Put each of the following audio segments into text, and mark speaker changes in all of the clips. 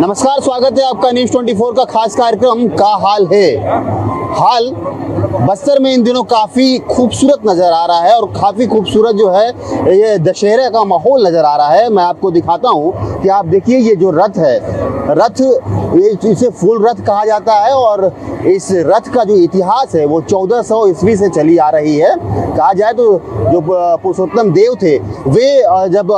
Speaker 1: नमस्कार, स्वागत है आपका न्यूज़ 24 का खास कार्यक्रम का हाल है। हाल बस्तर में इन दिनों काफ़ी खूबसूरत नज़र आ रहा है और काफ़ी खूबसूरत जो है ये दशहरे का माहौल नज़र आ रहा है। मैं आपको दिखाता हूँ कि आप देखिए ये जो रथ है, रथ इसे फूल रथ कहा जाता है और इस रथ का जो इतिहास है वो 1400 ईस्वी से चली आ रही है। कहा जाए तो जो पुरुषोत्तम देव थे वे जब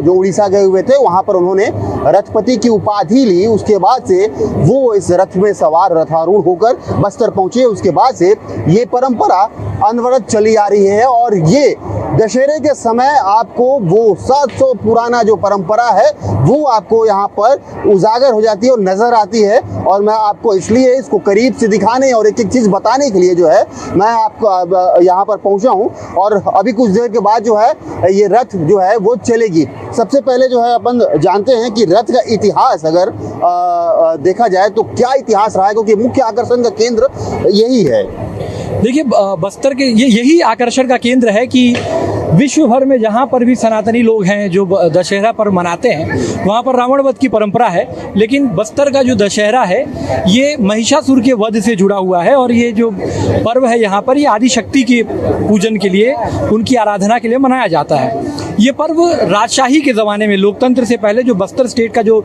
Speaker 1: जो उड़ीसा गए हुए थे वहाँ पर उन्होंने रथपति की उपाधि ली। उसके बाद से वो इस रथ में सवार रथारूढ़ होकर बस्तर पहुंचे। उसके बाद से ये परंपरा अनवरत चली आ रही है और ये दशहरे के समय आपको वो 700 पुराना जो परंपरा है वो आपको यहाँ पर उजागर हो जाती है और नजर आती है। और मैं आपको इसलिए इसको करीब से दिखाने और एक एक चीज बताने के लिए जो है मैं आपको यहाँ पर पहुंचा हूँ और अभी कुछ देर के बाद जो है ये रथ जो है वो चलेगी। सबसे पहले जो है अपन जानते हैं कि रथ का इतिहास अगर देखा जाए तो क्या इतिहास रहा है, क्योंकि मुख्य आकर्षण का केंद्र यही है।
Speaker 2: देखिए, बस्तर के यही आकर्षण का केंद्र है कि विश्व भर में जहाँ पर भी सनातनी लोग हैं जो दशहरा पर्व मनाते हैं वहाँ पर रावण वध की परंपरा है, लेकिन बस्तर का जो दशहरा है ये महिषासुर के वध से जुड़ा हुआ है। और ये जो पर्व है यहाँ पर ये आदि शक्ति के पूजन के लिए, उनकी आराधना के लिए मनाया जाता है। ये पर्व राजशाही के ज़माने में, लोकतंत्र से पहले जो बस्तर स्टेट का जो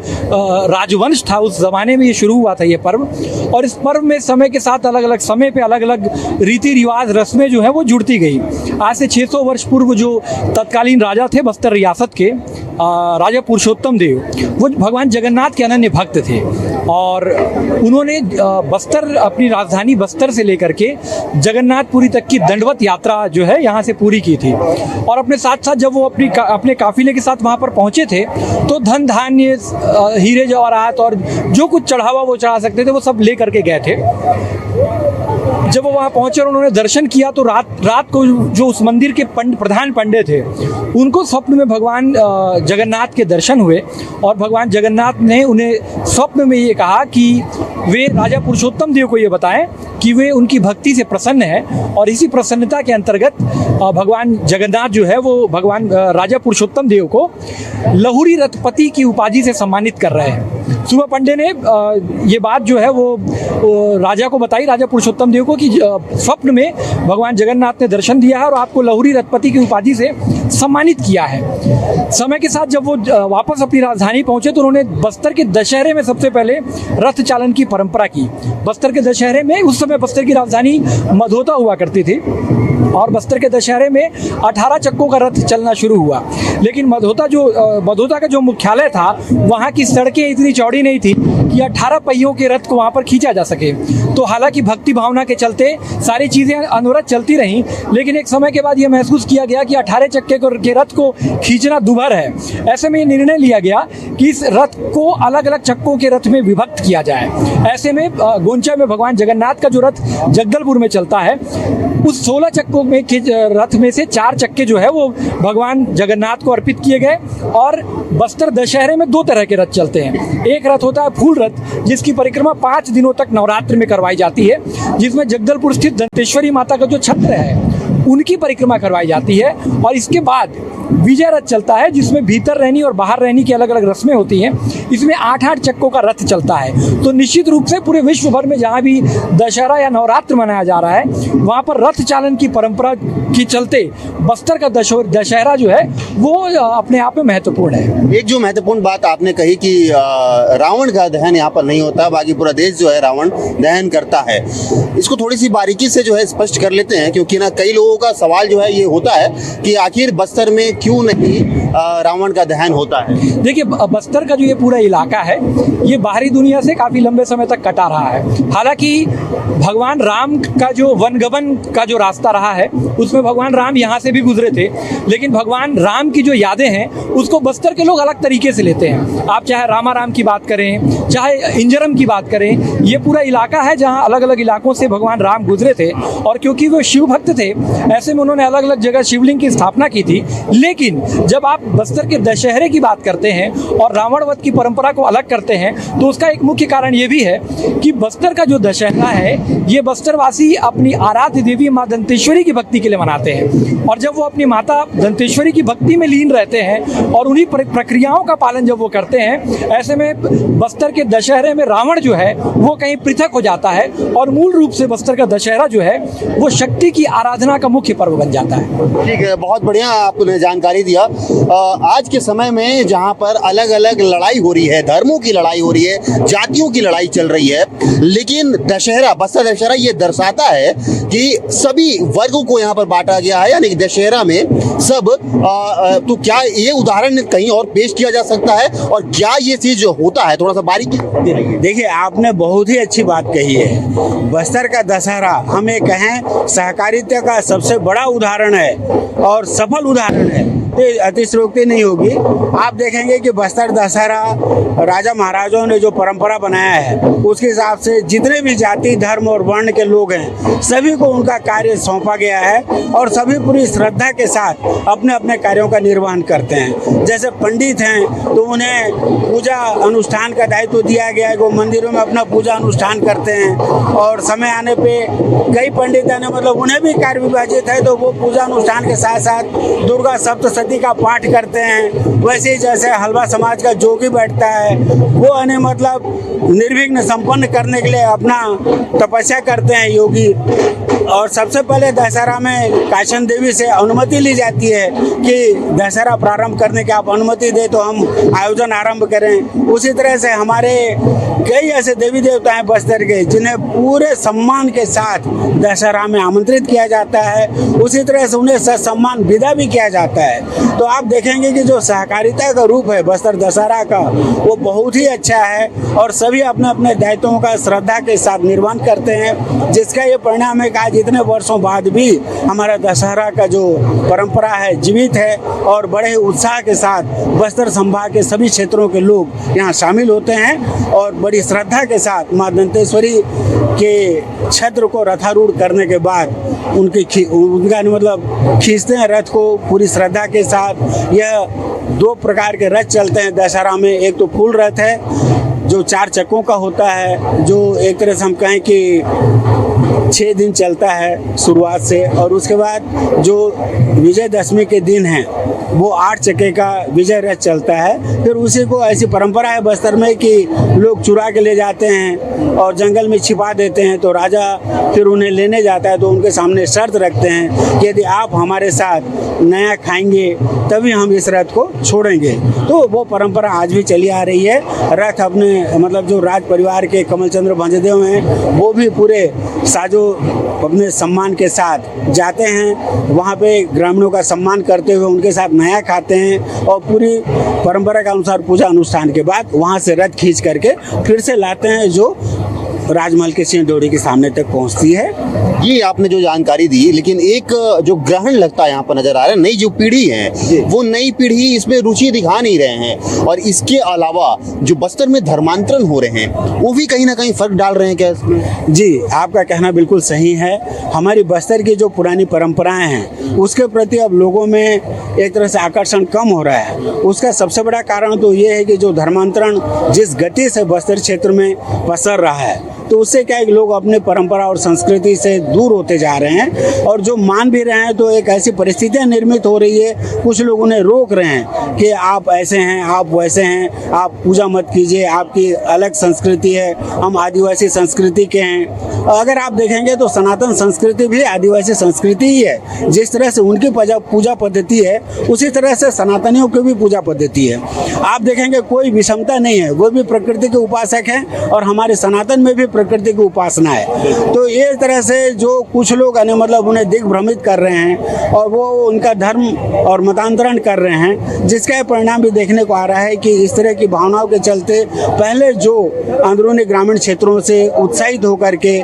Speaker 2: राजवंश था उस ज़माने में ये शुरू हुआ था ये पर्व। और इस पर्व में समय के साथ अलग अलग समय पे अलग अलग रीति रिवाज रस्में जो है वो जुड़ती गई। आज से 600 वर्ष पूर्व जो तत्कालीन राजा थे बस्तर रियासत के, राजा पुरुषोत्तम देव, वो भगवान जगन्नाथ के अनन्य भक्त थे और उन्होंने बस्तर, अपनी राजधानी बस्तर से लेकर के जगन्नाथपुरी तक की दंडवत यात्रा जो है यहाँ से पूरी की थी। और अपने साथ साथ जब वो अपने काफिले के साथ वहाँ पर पहुँचे थे तो धन धान्य, हीरे जवाहरात और जो कुछ चढ़ावा वो चढ़ा सकते थे वो सब ले करके गए थे। जब वो वहाँ पहुँचे और उन्होंने दर्शन किया तो रात को जो उस मंदिर के प्रधान पंडित थे उनको स्वप्न में भगवान जगन्नाथ के दर्शन हुए और भगवान जगन्नाथ ने उन्हें स्वप्न में ये कहा कि वे राजा पुरुषोत्तम देव को ये बताएं कि वे उनकी भक्ति से प्रसन्न है। और इसी प्रसन्नता के अंतर्गत भगवान जगन्नाथ जो है वो भगवान राजा पुरुषोत्तम देव को लहुरी रथपति की उपाधि से सम्मानित कर रहे हैं। सुबह पंडे ने ये बात जो है वो राजा को बताई, राजा पुरुषोत्तम देव को, कि स्वप्न में भगवान जगन्नाथ ने दर्शन दिया है और आपको लहुरी रथपति की उपाधि से सम्मानित किया है। समय के साथ जब वो वापस अपनी राजधानी पहुंचे तो उन्होंने बस्तर के दशहरे में सबसे पहले रथ चालन की परंपरा की। बस्तर के दशहरे में, उस समय बस्तर की राजधानी मधोता हुआ करती थी और बस्तर के दशहरे में 18 चक्कों का रथ चलना शुरू हुआ। लेकिन मधोता का जो मुख्यालय था वहाँ की सड़कें इतनी चौड़ी नहीं थी कि 18 पहियों के रथ को वहाँ पर खींचा जा सके। तो हालांकि भक्ति भावना के चलते सारी चीज़ें अनवरत चलती रहीं, लेकिन एक समय के बाद ये महसूस किया गया कि 18 चक्के के रथ को खींचना दुभर है। ऐसे में ये निर्णय लिया गया कि इस रथ को अलग अलग चक्कों के रथ में विभक्त किया जाए। ऐसे में गोंचा में भगवान जगन्नाथ का जो रथ जगदलपुर में चलता है उस 16 चक्कों में के रथ में से 4 चक्के जो है वो भगवान जगन्नाथ को अर्पित किए गए। और बस्तर दशहरे में 2 तरह के रथ चलते हैं। एक रथ होता है फूल रथ, जिसकी परिक्रमा 5 दिनों तक नवरात्र में करवाई जाती है, जिसमें जगदलपुर स्थित दंतेश्वरी माता का जो छत्र है उनकी परिक्रमा करवाई जाती है। और इसके बाद विजय रथ चलता है, जिसमें भीतर रहनी और बाहर रहनी की अलग अलग रस्में होती हैं। इसमें 8-8 चक्कों का रथ चलता है। तो निश्चित रूप से पूरे विश्व भर में जहाँ भी दशहरा या नवरात्र मनाया जा रहा है वहाँ पर रथ चालन की परंपरा के चलते बस्तर का दशहरा जो है वो अपने आप में महत्वपूर्ण है।
Speaker 1: एक जो महत्वपूर्ण बात आपने कही कि रावण का दहन यहाँ पर नहीं होता, बाकी पूरा देश जो है रावण दहन करता है। इसको थोड़ी सी बारीकी से जो है स्पष्ट कर लेते हैं, क्योंकि ना कई लोगों का सवाल जो है ये होता है कि आखिर बस्तर में क्यों नहीं रावण का दहन होता है।
Speaker 2: देखिए, बस्तर का जो ये पूरा इलाका है ये बाहरी दुनिया से काफ़ी लंबे समय तक कटा रहा है। हालांकि भगवान राम का जो वनगमन का जो रास्ता रहा है उसमें भगवान राम यहाँ से भी गुजरे थे, लेकिन भगवान राम की जो यादें हैं उसको बस्तर के लोग अलग तरीके से लेते हैं। आप चाहे रामाराम की बात करें, चाहे इंजरम की बात करें, ये पूरा इलाका है जहाँ अलग अलग इलाकों से भगवान राम गुजरे थे। और क्योंकि वो शिव भक्त थे ऐसे में उन्होंने अलग अलग जगह शिवलिंग की स्थापना की थी। लेकिन जब आप बस्तर के दशहरे की बात करते हैं और रावण वध की परंपरा को अलग करते हैं, तो उसका एक मुख्य कारण ये भी है कि बस्तर का जो दशहरा है, ये बस्तरवासी अपनी आराध्य देवी माँ दंतेश्वरी की भक्ति के लिए मनाते हैं। और जब वो अपनी माता दंतेश्वरी की भक्ति में लीन रहते हैं और उन्हीं प्रक्रियाओं का पालन जब वो करते हैं, ऐसे में बस्तर के दशहरे में रावण जो है वो कहीं पृथक हो जाता है और मूल रूप से बस्तर का दशहरा जो है वो शक्ति की आराधना का मुख्य पर्व बन जाता है।
Speaker 1: ठीक है, बहुत बढ़िया आपने जानकारी दिया। आज के समय में जहाँ पर अलग अलग लड़ाई हो रही है, धर्मों की लड़ाई हो रही है, जातियों की लड़ाई चल रही है, लेकिन दशहरा, बस्तर दशहरा ये दर्शाता है कि सभी वर्गों को यहाँ पर बांटा गया है, यानी दशहरा में सब तो क्या ये उदाहरण कहीं और पेश किया जा सकता है और क्या ये चीज होता है, थोड़ा सा बारीकी
Speaker 3: देखिए, आपने बहुत ही अच्छी बात कही है। बस्तर का दशहरा हम ये कहें सहकारिता का सबसे बड़ा उदाहरण है और सफल उदाहरण है, तो अतिशयोक्ति नहीं होगी। आप देखेंगे कि बस्तर दशहरा राजा महाराजाओं ने जो परंपरा बनाया है, उसके हिसाब से जितने भी जाति धर्म और वर्ण के लोग हैं, सभी को उनका कार्य सौंपा गया है और सभी पूरी श्रद्धा के साथ अपने अपने कार्यों का निर्वहन करते हैं। जैसे पंडित हैं तो उन्हें पूजा अनुष्ठान का दायित्व दिया गया है, वो मंदिरों में अपना पूजा अनुष्ठान करते हैं और समय आने पे कई पंडित हैं मतलब उन्हें भी कार्य विभाजित है, तो वो पूजा अनुष्ठान के साथ साथ दुर्गा सप्तशती का पाठ करते हैं। वैसे ही जैसे हलवा समाज का जोगी बैठता है, वो अन्य मतलब निर्विघ्न संपन्न करने के लिए अपना तपस्या करते हैं योगी। और सबसे पहले दशहरा में काशन देवी से अनुमति ली जाती है कि दशहरा प्रारंभ करने की आप अनुमति दे तो हम आयोजन आरंभ करें। उसी तरह से हमारे कई ऐसे देवी देवता हैं बस्तर के जिन्हें पूरे सम्मान के साथ दशहरा में आमंत्रित किया जाता है, उसी तरह से उन्हें सम्मान विदा भी किया जाता है। तो आप देखेंगे कि जो सहकारिता का रूप है बस्तर दशहरा का, वो बहुत ही अच्छा है और सभी अपने अपने दायित्वों का श्रद्धा के साथ निर्वहन करते हैं, जिसका ये परिणाम है कि आज इतने वर्षों बाद भी हमारा दशहरा का जो परंपरा है जीवित है और बड़े उत्साह के साथ बस्तर संभाग के सभी क्षेत्रों के लोग यहाँ शामिल होते हैं और बड़ी श्रद्धा के साथ माँ दंतेश्वरी के छत्र को रथारूढ़ करने के बाद उनका मतलब खींचते हैं रथ को पूरी श्रद्धा के साथ। यह दो प्रकार के रथ चलते हैं दशहरा में, एक तो फूल रथ है जो 4 चक्कों का होता है, जो एक तरह से हम कहें कि 6 दिन चलता है शुरुआत से, और उसके बाद जो विजयदशमी के दिन है वो 8 चक्के का विजय रथ चलता है। फिर उसी को ऐसी परंपरा है बस्तर में कि लोग चुरा के ले जाते हैं और जंगल में छिपा देते हैं, तो राजा फिर उन्हें लेने जाता है तो उनके सामने शर्त रखते हैं कि यदि आप हमारे साथ नया खाएंगे तभी हम इस रथ को छोड़ेंगे। तो वो परंपरा आज भी चली आ रही है। रथ अपने मतलब जो राज परिवार के कमलचंद्र भंजदेव हैं वो भी पूरे साजो अपने सम्मान के साथ जाते हैं, वहाँ पे ग्रामीणों का सम्मान करते हुए उनके साथ नया खाते हैं और पूरी परंपरा के अनुसार पूजा अनुष्ठान के बाद वहाँ से रथ खींच करके फिर से लाते हैं जो राजमहल के सिंह ड्योढ़ी के सामने तक पहुँचती है।
Speaker 1: ये आपने जो जानकारी दी, लेकिन एक जो ग्रहण लगता है यहाँ पर नजर आ रहा है, नई जो पीढ़ी है वो नई पीढ़ी इसमें रुचि दिखा नहीं रहे हैं और इसके अलावा जो बस्तर में धर्मांतरण हो रहे हैं वो भी कहीं ना कहीं फर्क डाल रहे हैं क्या इसमें?
Speaker 3: जी, आपका कहना बिल्कुल सही है। हमारी बस्तर की जो पुरानी परंपराएं हैं उसके प्रति अब लोगों में एक तरह से आकर्षण कम हो रहा है। उसका सबसे बड़ा कारण तो ये है कि जो धर्मांतरण जिस गति से बस्तर क्षेत्र में पसर रहा है, तो उससे क्या है कि लोग अपने परंपरा और संस्कृति से दूर होते जा रहे हैं और जो मान भी रहे हैं तो एक ऐसी परिस्थितियां निर्मित हो रही है, कुछ लोग उन्हें रोक रहे हैं कि आप ऐसे हैं, आप वैसे हैं, आप पूजा मत कीजिए, आपकी अलग संस्कृति है, हम आदिवासी संस्कृति के हैं। अगर आप देखेंगे तो सनातन संस्कृति भी आदिवासी संस्कृति ही है। जिस तरह से उनकी पूजा पद्धति है उसी तरह से सनातनियों की भी पूजा पद्धति है। आप देखेंगे कोई विषमता नहीं है, वो भी प्रकृति के उपासक हैं और हमारे सनातन में भी प्रकृति की उपासना है। तो ये तरह से जो कुछ लोग मतलब उन्हें दिग्भ्रमित कर रहे हैं और वो उनका धर्म और मतांतरण कर रहे हैं, जिसका परिणाम भी देखने को आ रहा है कि इस तरह की भावनाओं के चलते पहले जो अंदरूनी ग्रामीण क्षेत्रों से उत्साहित होकर के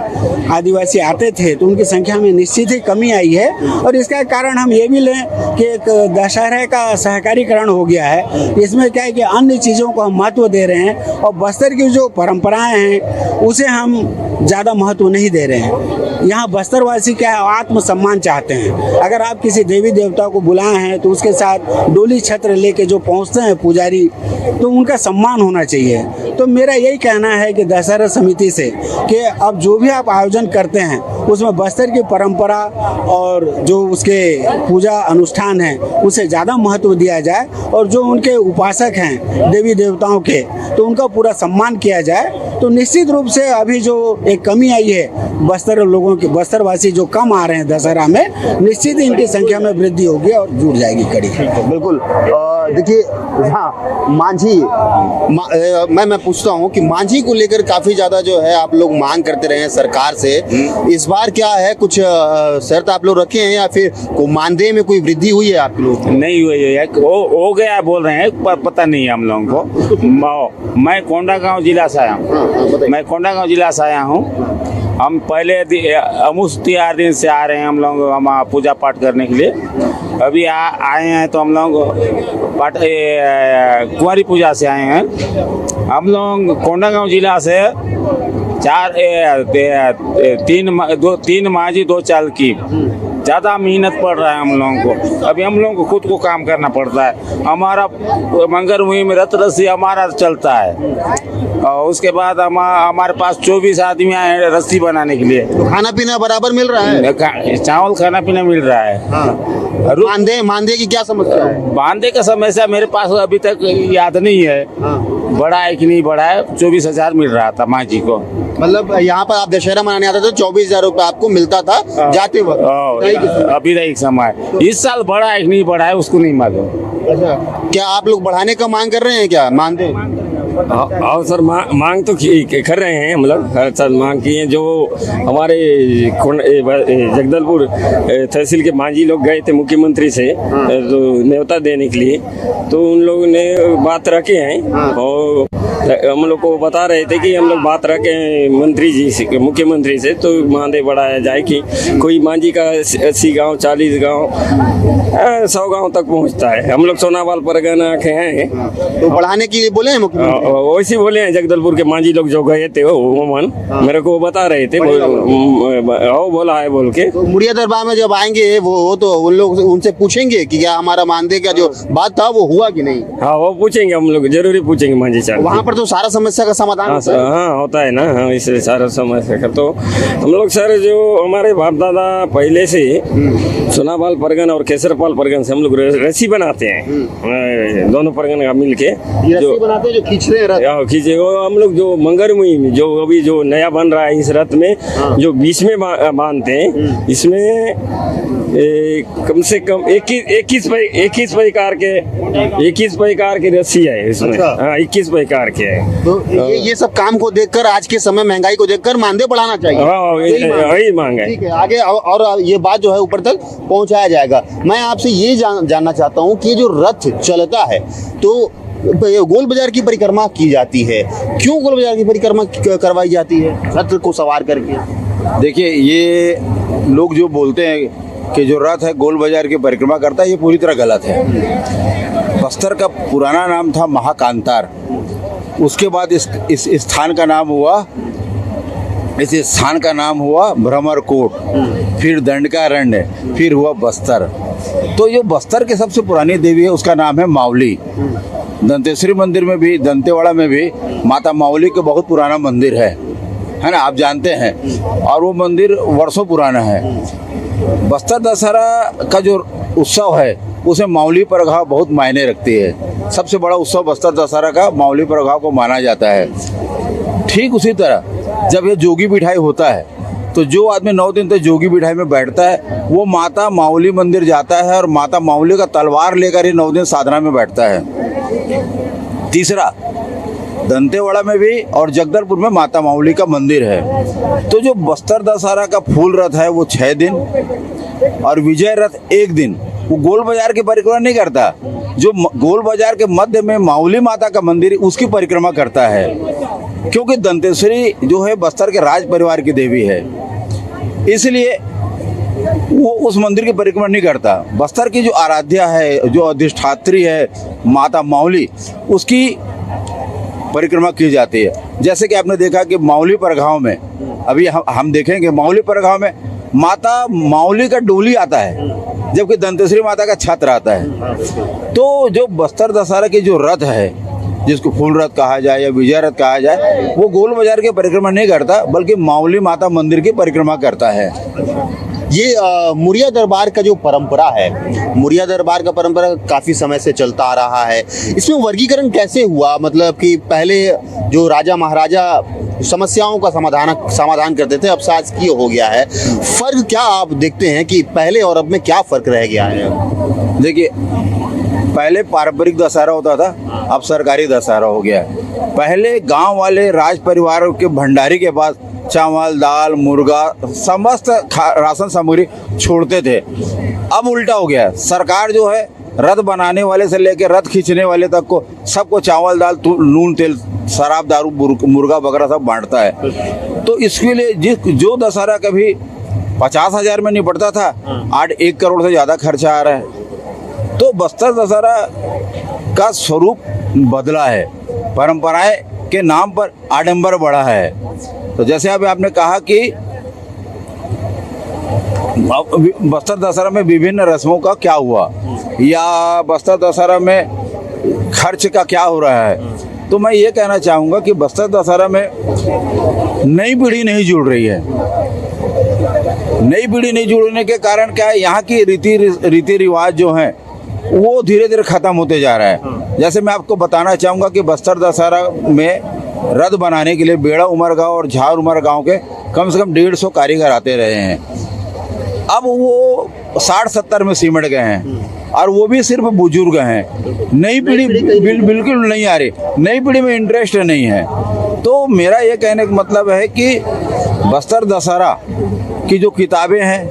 Speaker 3: आदिवासी आते थे तो उनकी संख्या में निश्चित ही कमी आई है। और इसका कारण हम ये भी लें कि एक दशहरे का सहकारीकरण हो गया है। इसमें क्या है कि अन्य चीज़ों को हम महत्व दे रहे हैं और बस्तर की जो परंपराएं हैं उसे हम ज़्यादा महत्व नहीं दे रहे हैं। यहाँ बस्तर वासी क्या है, आत्मसम्मान चाहते हैं। अगर आप किसी देवी देवता को बुलाए हैं तो उसके साथ डोली छत्र लेके जो पहुँचते हैं पुजारी, तो उनका सम्मान होना चाहिए। तो मेरा यही कहना है कि दशहरा समिति से कि अब जो भी आप आयोजन करते हैं उसमें बस्तर की परंपरा और जो उसके पूजा अनुष्ठान है उसे ज़्यादा महत्व दिया जाए, और जो उनके उपासक हैं देवी देवताओं के, तो उनका पूरा सम्मान किया जाए। तो निश्चित रूप से अभी जो एक कमी आई है बस्तर लोगों के, बस्तरवासी जो कम आ रहे हैं दशहरा में, निश्चित इनकी संख्या में वृद्धि होगी और जुड़ जाएगी कड़ी।
Speaker 1: बिल्कुल। देखिए, हाँ, मांझी मैं पूछता हूँ कि मांझी को लेकर काफी ज्यादा जो है आप लोग मांग करते रहे हैं सरकार से, इस बार क्या है, कुछ शर्त आप लोग रखे हैं या फिर मानदेय में कोई वृद्धि हुई है आप लोग?
Speaker 4: नहीं हुई है, हो गया बोल रहे हैं, पर पता नहीं है हम लोगों को। मैं कोंडागांव जिला से आया हूँ, मैं कोंडागांव जिला से आया हूँ। हम पहले अमुस 3 दिन से आ रहे हैं हम लोग, हम पूजा पाठ करने के लिए। अभी आए हैं तो हम लोग कुंवारी पूजा से आए हैं। हम लोग कोंडागांव जिला से 3 माझी 2 चालकी, ज़्यादा मेहनत पड़ रहा है हम लोगों को। अभी हम लोगों को खुद को काम करना पड़ता है। हमारा मंगर मुहिम रथ रस्सी हमारा चलता है, और उसके बाद हमारे पास 24 आदमी आए हैं रस्सी बनाने के लिए।
Speaker 1: खाना पीना बराबर मिल रहा है?
Speaker 4: चावल खाना पीना मिल रहा है।
Speaker 1: मानदेय की क्या समस्या है?
Speaker 4: मानदेय का समस्या मेरे पास अभी तक याद नहीं है, बड़ा है कि नहीं बड़ा है। 24,000 मिल रहा था माझी को।
Speaker 1: मतलब यहाँ पर आप दशहरा मनाने आते थे, 24,000 रुपये आपको मिलता था जाते वक्त?
Speaker 4: अभी एक समय, इस साल बढ़ा है कि नहीं बढ़ा है उसको नहीं मालूम।
Speaker 1: अच्छा, क्या आप लोग बढ़ाने का मांग कर रहे हैं क्या मानदेय?
Speaker 5: हाँ सर, मांग तो कर रहे हैं हम लोग, हर साल मांग की है। जो हमारे जगदलपुर तहसील के मांझी लोग गए थे मुख्यमंत्री से तो न्योता देने के लिए, तो उन लोगों ने बात रखे हैं और हम लोग को बता रहे थे कि हम लोग बात रखे मंत्री जी से, मुख्यमंत्री से, तो मानदेय बढ़ाया जाए कि कोई मांझी का 80 गाँव 40 गाँव 100 गाँव तक पहुँचता है। हम लोग सोनावाल परगना के हैं,
Speaker 1: तो बढ़ाने के लिए बोले हैं मुख्यमंत्री?
Speaker 5: वैसे बोले हैं जगदलपुर के मांझी लोग जो गए थे वो मेरे को बता रहे थे, बोला है बोल के।
Speaker 1: तो मुड़िया दरबार में जब आएंगे वो, तो उन लोग उनसे पूछेंगे कि क्या हमारा मानदेय का जो बात था वो हुआ कि नहीं?
Speaker 5: हाँ, वो पूछेंगे, हम लोग जरूरी पूछेंगे मांझी साहब।
Speaker 1: वहाँ पर तो सारा समस्या का समाधान होता है?
Speaker 5: हाँ होता है ना, हाँ, इसलिए सारा समस्या का तो हम लोग सर, जो हमारे बाप दादा पहले से सोनावाल परगन और केसरपाल परगन से हम लोग रस्सी बनाते हैं, दोनों परगन का मिल के
Speaker 1: जो बनाते हैं, जो खींचते हैं
Speaker 5: खींचे वो हम लोग। जो मंगर मुहिम जो अभी जो नया बन रहा है इस रथ में, जो बीच में बांधते हैं, इसमें कम से कम 21 प्रकार के रस्सी है इसमें। हाँ, 21 प्रकार के है।
Speaker 1: तो ये सब काम को देखकर, आज के समय महंगाई को देखकर मानदेय बढ़ाना चाहिए।
Speaker 5: यही मांग है।
Speaker 1: ठीक है, आगे और ये बात जो है ऊपर तक पहुंचाया जाएगा। मैं आपसे ये जानना चाहता हूँ कि जो रथ चलता है तो गोल बाजार की परिक्रमा की जाती है, क्यों गोल बाजार की परिक्रमा करवाई जाती है रथ को सवार करके?
Speaker 6: देखिए, ये लोग जो बोलते हैं कि जो रथ है गोल बाजार की परिक्रमा करता है, ये पूरी तरह गलत है। बस्तर का पुराना नाम था महाकांतार, उसके बाद इस स्थान का नाम हुआ, इस स्थान का नाम हुआ भ्रमरकोट, फिर दंडकारण्य, फिर हुआ बस्तर। तो जो बस्तर की सबसे पुरानी देवी है उसका नाम है मावली। दंतेश्वरी मंदिर में भी, दंतेवाड़ा में भी माता मावली का बहुत पुराना मंदिर है ना, आप जानते हैं, और वो मंदिर वर्षों पुराना है। बस्तर दशहरा का जो उत्सव है उसे मावली प्रभाव बहुत मायने रखती है। सबसे बड़ा उत्सव बस्तर दशहरा का मावली प्रभाव को माना जाता है। ठीक उसी तरह जब ये जोगी बिठाई होता है तो जो आदमी 9 दिन तक जोगी बिठाई में बैठता है वो माता मावली मंदिर जाता है और माता मावली का तलवार लेकर ही 9 दिन साधना में बैठता है। तीसरा, दंतेवाड़ा में भी और जगदलपुर में माता मावली का मंदिर है। तो जो बस्तर दशहरा का फूल रथ है वो 6 दिन और विजय रथ 1 दिन, वो गोल बाजार की परिक्रमा नहीं करता। जो गोल बाजार के मध्य में मावली माता का मंदिर उसकी परिक्रमा करता है, क्योंकि दंतेश्वरी जो है बस्तर के राज परिवार की देवी है, इसलिए वो उस मंदिर की परिक्रमा नहीं करता। बस्तर की जो आराध्या है, जो अधिष्ठात्री है माता मावली, उसकी परिक्रमा की जाती है। जैसे कि आपने देखा कि माउली परगांव में, अभी हम देखेंगे माउली परगांव में माता माउली का डोली आता है, जबकि दंतेश्वरी माता का छत्र आता है। तो जो बस्तर दशहरा की जो रथ है, जिसको फूल रथ कहा जाए या विजय रथ कहा जाए, वो गोल बाजार की परिक्रमा नहीं करता, बल्कि माउली माता मंदिर की परिक्रमा करता है।
Speaker 1: ये मुरिया दरबार का जो परंपरा है, मुरिया दरबार का परंपरा काफ़ी समय से चलता आ रहा है। इसमें वर्गीकरण कैसे हुआ? मतलब कि पहले जो राजा महाराजा समस्याओं का समाधान करते थे, अब शासकीय हो गया है। फर्क क्या आप देखते हैं कि पहले और अब में क्या फर्क रह गया है?
Speaker 6: देखिए, पहले पारंपरिक दशहरा होता था, अब सरकारी दशहरा हो गया है। पहले गांव वाले राज परिवार के भंडारी के पास चावल, दाल, मुर्गा, समस्त राशन सामग्री छोड़ते थे। अब उल्टा हो गया है। सरकार जो है रथ बनाने वाले से लेकर रथ खींचने वाले तक को सबको चावल, दाल, नून, तेल, शराब, दारू, मुर्गा वगैरह सब बांटता है। तो इसके लिए जो दशहरा कभी 50,000 में निपटता था, आज 1 करोड़ से ज़्यादा खर्चा आ रहा है। तो बस्तर दशहरा का स्वरूप बदला है, परंपराएं के नाम पर आडंबर बढ़ा है। तो जैसे अभी आपने कहा कि बस्तर दशहरा में विभिन्न रस्मों का क्या हुआ, या बस्तर दशहरा में खर्च का क्या हो रहा है, तो मैं ये कहना चाहूँगा कि बस्तर दशहरा में नई पीढ़ी नहीं जुड़ रही है। नई पीढ़ी नहीं जुड़ने के कारण क्या है, यहाँ की रीति रिवाज जो हैं वो धीरे धीरे ख़त्म होते जा रहा है। जैसे मैं आपको बताना चाहूँगा कि बस्तर दशहरा में रथ बनाने के लिए बेड़ा उमरगांव और झार उमरगांव के कम से कम 150 कारीगर आते रहे हैं। अब वो 60-70 में सिमट गए हैं, और वो भी सिर्फ बुजुर्ग हैं। नई पीढ़ी बिल्कुल नहीं आ रही, नई पीढ़ी में इंटरेस्ट नहीं है। तो मेरा ये कहने का मतलब है कि बस्तर दशहरा की जो किताबें हैं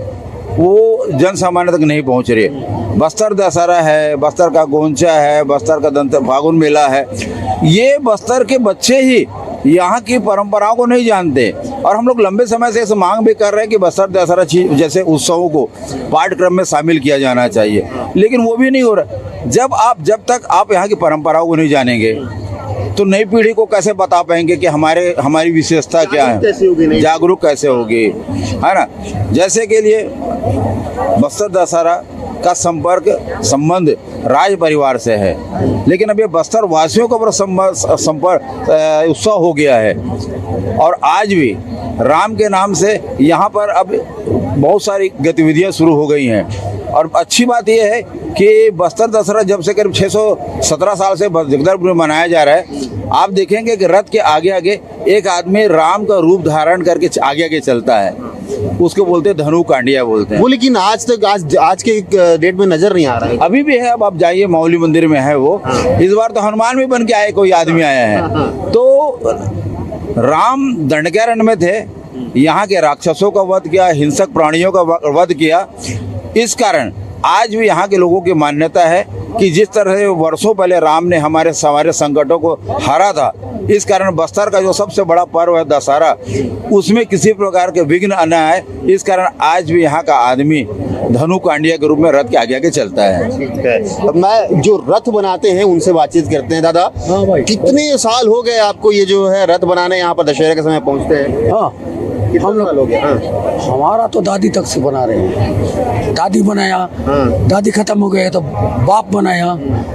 Speaker 6: वो जन सामान्य तक नहीं पहुंच रही। बस्तर दशहरा है, बस्तर का गोंचा है, बस्तर का दंत फागुन मेला है, ये बस्तर के बच्चे ही यहाँ की परंपराओं को नहीं जानते। और हम लोग लंबे समय से इस मांग भी कर रहे हैं कि बस्तर दशहरा जैसे उत्सवों को पाठ्यक्रम में शामिल किया जाना चाहिए, लेकिन वो भी नहीं हो रहा। जब तक आप यहाँ की परंपराओं को नहीं जानेंगे तो नई पीढ़ी को कैसे बता पाएंगे कि हमारी विशेषता क्या है, जागरूक कैसे होगी, है ना। जैसे के लिए बस्तर दशहरा का संबंध राज परिवार से है, लेकिन अब ये बस्तर वासियों का संपर्क उत्सव हो गया है। और आज भी राम के नाम से यहाँ पर अब बहुत सारी गतिविधियाँ शुरू हो गई हैं। और अच्छी बात यह है कि बस्तर दशहरा जब से करीब 617 साल से जगदलपुर में मनाया जा रहा है, आप देखेंगे कि रथ के आगे आगे एक आदमी राम का रूप धारण करके आगे आगे चलता है, उसको बोलते हैं धनु कांडिया बोलते हैं।
Speaker 1: वो लेकिन आज के डेट में नजर नहीं आ रहा है।
Speaker 6: अभी भी है, अब आप जाइए माउली मंदिर में है वो। इस बार तो हनुमान भी बन के आए, कोई आदमी आया है। तो राम दंडकारण्य में थे, यहाँ के राक्षसों का वध किया, हिंसक प्राणियों का वध किया। इस कारण आज भी यहाँ के लोगों की मान्यता है कि जिस तरह से वर्षों पहले राम ने हमारे संकटों को हरा था, इस कारण बस्तर का जो सबसे बड़ा पर्व है दशहरा, उसमें किसी प्रकार के विघ्न न आए। इस कारण आज भी यहाँ का आदमी धनु कांडिया के रूप में रथ के आगे आगे चलता है।
Speaker 1: ठीक है, अब मैं जो रथ बनाते हैं उनसे बातचीत करते हैं। दादा, कितने साल हो गए आपको ये जो है रथ बनाने यहाँ पर दशहरे के समय पहुँचते हैं?
Speaker 7: हाँ,
Speaker 1: हम लोग हो गया।
Speaker 7: हमारा तो दादी तक से बना रहे हैं। दादी बनाया, दादी खत्म हो गया तो बाप बनाया,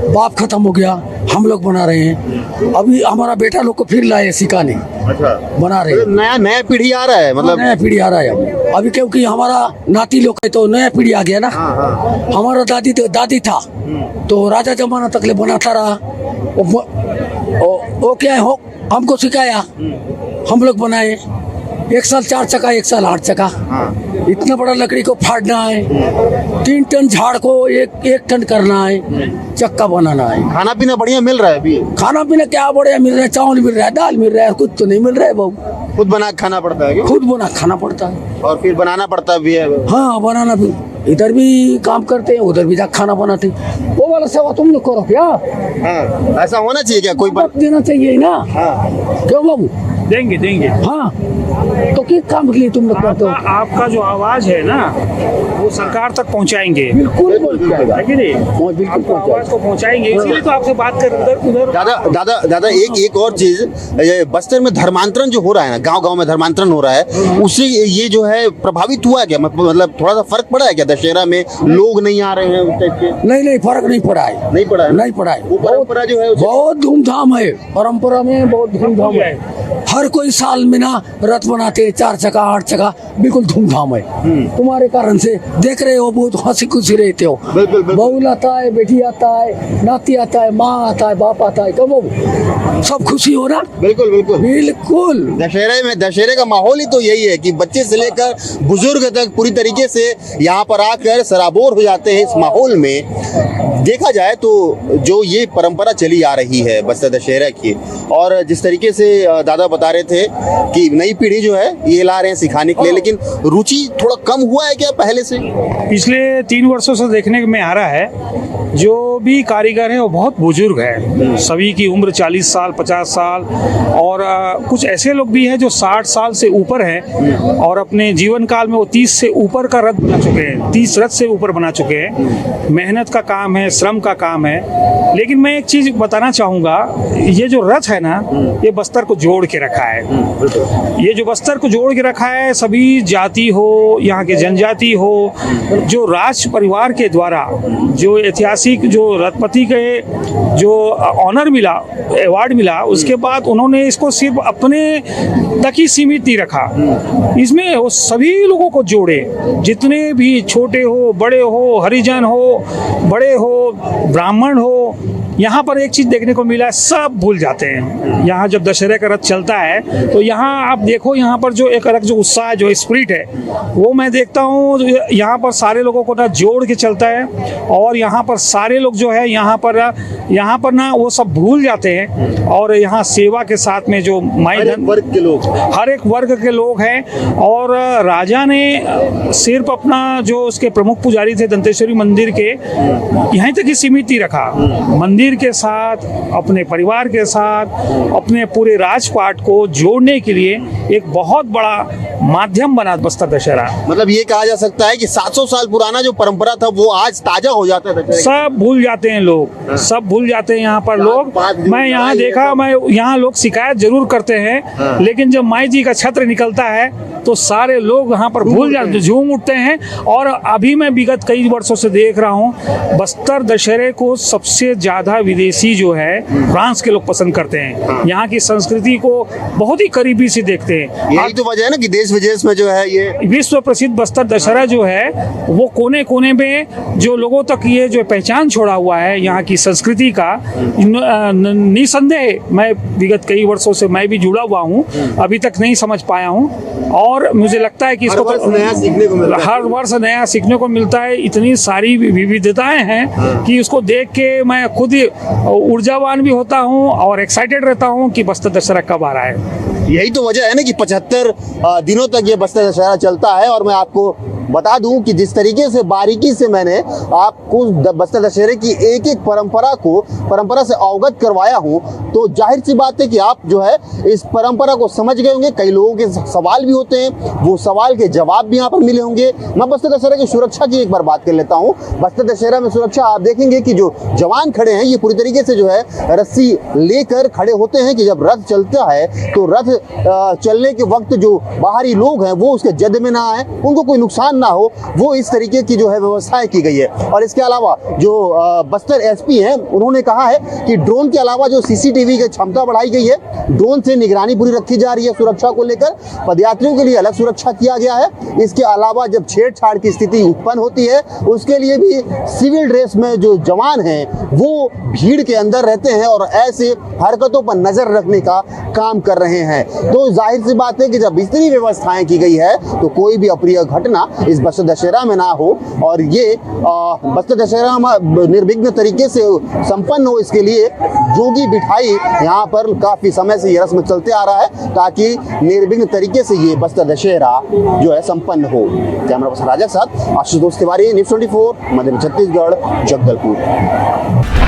Speaker 7: बाप खत्म हो गया, हम लोग बना रहे हैं। अभी हमारा बेटा लोग को फिर लाए सिखाने, बना रहे हैं।
Speaker 1: नया पीढ़ी आ रहा है, मतलब
Speaker 7: नया पीढ़ी आ रहा है अभी, क्योंकि हमारा नाती लोग है तो नया पीढ़ी आ गया ना। हमारा दादी था तो राजा जमाना तक ले बनाता रहा। वो क्या है, हमको सिखाया, हम लोग बनाए। 1 साल 4 चक्का, 1 साल 8 चक्का। इतना बड़ा लकड़ी को फाड़ना है, 3 टन झाड़ को 1 टन करना है, चक्का बनाना है।
Speaker 1: खाना पीना बढ़िया मिल रहा है अभी?
Speaker 7: खाना पीना क्या बढ़िया मिल रहा है, चावल मिल रहा है, दाल मिल रहा है, कुछ तो नहीं मिल रहा है बहू।
Speaker 1: खुद बना खाना पड़ता है?
Speaker 7: खुद बना खाना पड़ता है
Speaker 1: और फिर बनाना पड़ता भी है?
Speaker 7: हाँ, बनाना भी। इधर भी काम करते हैं, उधर भी जाकर खाना बनाते हैं। वो वाला सेवा तुम लोग करो क्या?
Speaker 1: हाँ, ऐसा होना चाहिए क्या? कोई
Speaker 7: देना चाहिए ना। क्यों बाबू?
Speaker 2: देंगे देंगे।
Speaker 7: हाँ, तो किस काम के लिए तुम लोग करते हो?
Speaker 2: आपका जो आवाज है ना वो सरकार तक पहुंचाएंगे,
Speaker 7: बिल्कुल पहुंचाएगा,
Speaker 2: है कि नहीं?
Speaker 7: वो बिल्कुल
Speaker 2: आपको आवाज
Speaker 7: पहुंचाएगा।
Speaker 2: को पहुंचाएंगे, इसीलिए तो आपसे बात कर उधर
Speaker 1: दादा एक और चीज, ये बस्तर में धर्मांतरण जो हो रहा है ना, गांव-गांव में धर्मांतरण हो रहा है, उससे ये जो है प्रभावित हुआ है क्या? मतलब थोड़ा सा फर्क पड़ा है क्या? दशहरा में लोग नहीं आ रहे हैं उस टाइप के?
Speaker 7: नहीं, फर्क नहीं पड़ा है,
Speaker 1: नहीं पड़ा है?
Speaker 7: नहीं पड़ा है।
Speaker 1: वो परंपरा जो है उसे-
Speaker 7: बहुत धूमधाम है, परंपरा में बहुत धूमधाम है। हर कोई साल में ना रथ बनाते हैं, 4 चक्का 8 चक्का, बिल्कुल धूमधाम है। तुम्हारे कारण से देख रहे हो, बहुत हंसी खुशी रहते हो।
Speaker 1: बिल्कुल।
Speaker 7: बहू आता है, बेटी आता है, नाती आता है, माँ आता है, बाप आता है, कब सब खुशी हो रहा।
Speaker 1: बिल्कुल
Speaker 7: बिल्कुल
Speaker 1: दशहरे का माहौल ही तो यही है कि बच्चे से लेकर बुजुर्ग तक पूरी तरीके से यहाँ पर आकर सराबोर हो जाते हैं। इस माहौल में देखा जाए तो जो ये परंपरा चली आ रही है बस्तर दशहरा की, और जिस तरीके से दादा बता रहे थे कि नई पीढ़ी जो है ये ला रहे हैं सिखाने के लिए, लेकिन रुचि थोड़ा कम हुआ है क्या पहले से?
Speaker 2: पिछले 3 वर्षों से देखने में आ रहा है, जो भी कारीगर हैं वो बहुत बुजुर्ग हैं, सभी की उम्र 40 साल 50 साल, और कुछ ऐसे लोग भी हैं जो 60 साल से ऊपर हैं, और अपने जीवन काल में वो 30 से ऊपर का रथ बना चुके हैं, 30 रथ से ऊपर बना चुके हैं। मेहनत का काम है, श्रम का काम है। लेकिन मैं एक चीज बताना चाहूँगा, ये जो रथ है ना, ये बस्तर को जोड़ के रखा है। ये जो बस्तर को जोड़ के रखा है, सभी जाति हो, यहाँ के जनजाति हो, जो राज परिवार के द्वारा जो ऐतिहासिक जो रथपति के जो ऑनर मिला, अवार्ड मिला, उसके बाद उन्होंने इसको सिर्फ अपने तक ही सीमित नहीं रखा। इसमें वो सभी लोगों को जोड़े, जितने भी छोटे हो, बड़े हो, हरिजन हो, बड़े हो, ब्राह्मण हो। यहाँ पर एक चीज देखने को मिला है, सब भूल जाते हैं। यहाँ जब दशहरे का रथ चलता है तो यहाँ आप देखो, यहाँ पर जो एक अलग जो उत्साह है, जो स्पिरिट है, वो मैं देखता हूँ। यहाँ पर सारे लोगों को ना जोड़ के चलता है, और यहाँ पर सारे लोग जो है यहाँ पर ना वो सब भूल जाते हैं, और यहाँ सेवा के साथ में जो
Speaker 1: हर एक वर्ग के लोग
Speaker 2: हैं। और राजा ने सिर्फ अपना जो उसके प्रमुख पुजारी थे दंतेश्वरी मंदिर के, यहीं तक ही सीमित नहीं रखा। मंदिर के साथ, अपने परिवार के साथ, अपने पूरे राजपाट को जोड़ने के लिए एक बहुत बड़ा माध्यम बना बस्तर दशहरा।
Speaker 1: मतलब ये कहा जा सकता है कि 700 साल पुराना जो परंपरा था वो आज ताजा हो जाता है।
Speaker 2: सब भूल जाते हैं लोग, सब भूल जाते हैं यहाँ पर लोग। मैं यहाँ देखा, मैं यहाँ लोग शिकायत जरूर करते हैं, लेकिन जब माई जी का छत्र निकलता है तो सारे लोग यहाँ पर भूल जाते, झूम उठते हैं। और अभी मैं विगत कई वर्षों से देख रहा हूँ, बस्तर दशहरे को सबसे ज्यादा विदेशी जो है फ्रांस के लोग पसंद करते हैं। यहाँ की संस्कृति को बहुत ही करीबी से देखते हैं।
Speaker 1: यही तो वजह है ना कि देश विदेश में जो है ये
Speaker 2: विश्व प्रसिद्ध बस्तर दशहरा जो है, वो कोने कोने में जो लोगों तक ये जो पहचान छोड़ा हुआ है यहाँ की संस्कृति का, निसंदेह मैं विगत कई वर्षों से मैं भी जुड़ा हुआ हूँ, अभी तक नहीं समझ पाया हूँ। और मुझे लगता है कि इसको
Speaker 1: हर वर्ष नया सीखने को मिलता है।
Speaker 2: हर वर्ष नया सीखने को मिलता है। इतनी सारी विविधताएं हैं कि उसको देख के मैं खुद ऊर्जावान भी होता हूँ और एक्साइटेड रहता हूँ कि बस्तर दशहरा कब आ रहा है।
Speaker 1: यही तो वजह है ना कि 75 दिनों तक ये बस्तर दशहरा चलता है। और मैं आपको बता दूं कि जिस तरीके से बारीकी से मैंने आपको बस्तर दशहरे की एक एक परंपरा से अवगत करवाया हूं, तो जाहिर सी बात है कि आप जो है इस परंपरा को समझ गए होंगे। कई लोगों के सवाल भी होते हैं, वो सवाल के जवाब भी यहाँ पर मिले होंगे। मैं बस्तर दशहरा की सुरक्षा की एक बार बात कर लेता हूँ। बस्तर दशहरा में सुरक्षा आप देखेंगे कि जो जवान खड़े हैं, ये पूरी तरीके से जो है रस्सी लेकर खड़े होते हैं कि जब रथ चलता है तो रथ चलने के वक्त जो बाहरी लोग हैं वो उसके जद में ना आए, उनको कोई नुकसान ना हो, वो इस तरीके की जो है व्यवस्थाएं की गई है। और इसके अलावा जो बस्तर एसपी हैं, उन्होंने कहा है कि ड्रोन के अलावा जो सीसीटीवी की क्षमता बढ़ाई गई है, ड्रोन से निगरानी पूरी रखी जा रही है। सुरक्षा को लेकर पदयात्रियों के लिए अलग सुरक्षा किया गया है। इसके अलावा जब छेड़छाड़ की स्थिति उत्पन्न होती है, उसके लिए भी सिविल ड्रेस में जो जवान हैं वो भीड़ के अंदर रहते हैं और ऐसे हरकतों पर नजर रखने का काम कर रहे हैं। तो जाहिर सी बात है कि जब इतनी व्यवस्थाएं की गई है तो कोई भी अप्रिय घटना इस बस्तर दशहरा में ना हो, और ये बस्तर दशहरा निर्विघ्न तरीके से संपन्न हो, इसके लिए जोगी बिठाई यहाँ पर काफी समय से ये रस्म चलते आ रहा है, ताकि निर्विघ्न तरीके से ये बस्तर दशहरा जो है संपन्न हो। कैमरा पर्सन राजा के साथ आशुतोष तिवारी, न्यूज़ 24, मध्य छत्तीसगढ़, जगदलपुर।